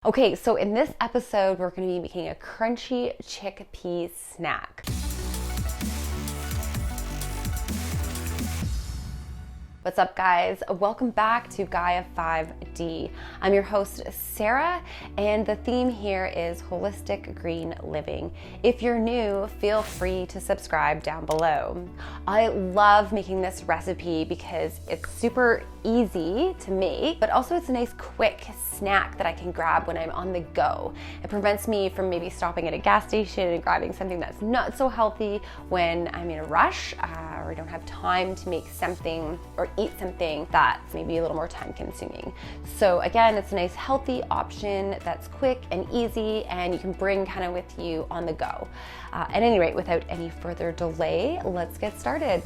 Okay, so in this episode, we're going to be making a crunchy chickpea snack. What's up, guys? Welcome back to Gaia 5D. I'm your host, Sarah, and the theme here is holistic green living. If you're new, feel free to subscribe down below. I love making this recipe because it's super easy to make, but also it's a nice quick snack that I can grab when I'm on the go. It prevents me from maybe stopping at a gas station and grabbing something that's not so healthy when I'm in a rush or I don't have time to make something or eat something that's maybe a little more time consuming. So again, it's a nice healthy option that's quick and easy and you can bring kind of with you on the go. At any rate, without any further delay, let's get started.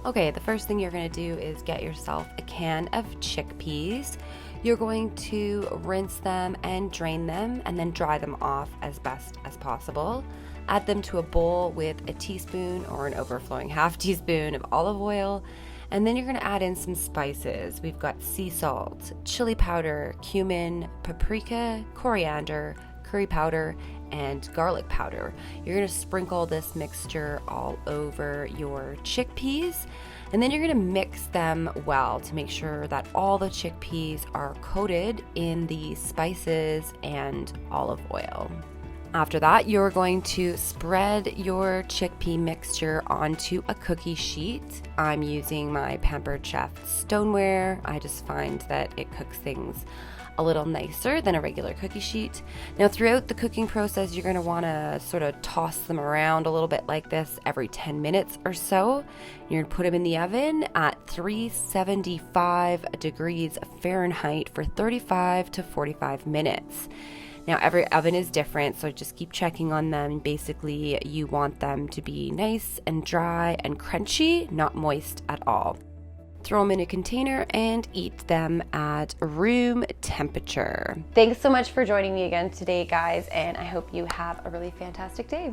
Okay, the first thing you're gonna do is get yourself a can of chickpeas. You're going to rinse them and drain them and then dry them off as best as possible. Add them to a bowl with a teaspoon or an overflowing half teaspoon of olive oil. And then you're gonna add in some spices. We've got sea salt, chili powder, cumin, paprika, coriander, curry powder, and garlic powder. You're gonna sprinkle this mixture all over your chickpeas, and then you're gonna mix them well to make sure that all the chickpeas are coated in the spices and olive oil. After that, you're going to spread your chickpea mixture onto a cookie sheet. I'm using my Pampered Chef Stoneware. I just find that it cooks things a little nicer than a regular cookie sheet. Now, throughout the cooking process, you're gonna wanna sort of toss them around a little bit like this every 10 minutes or so. You're gonna put them in the oven at 375 degrees Fahrenheit for 35 to 45 minutes. Now, every oven is different, so just keep checking on them. Basically, you want them to be nice and dry and crunchy, not moist at all. Throw them in a container and eat them at room temperature. Thanks so much for joining me again today, guys, and I hope you have a really fantastic day.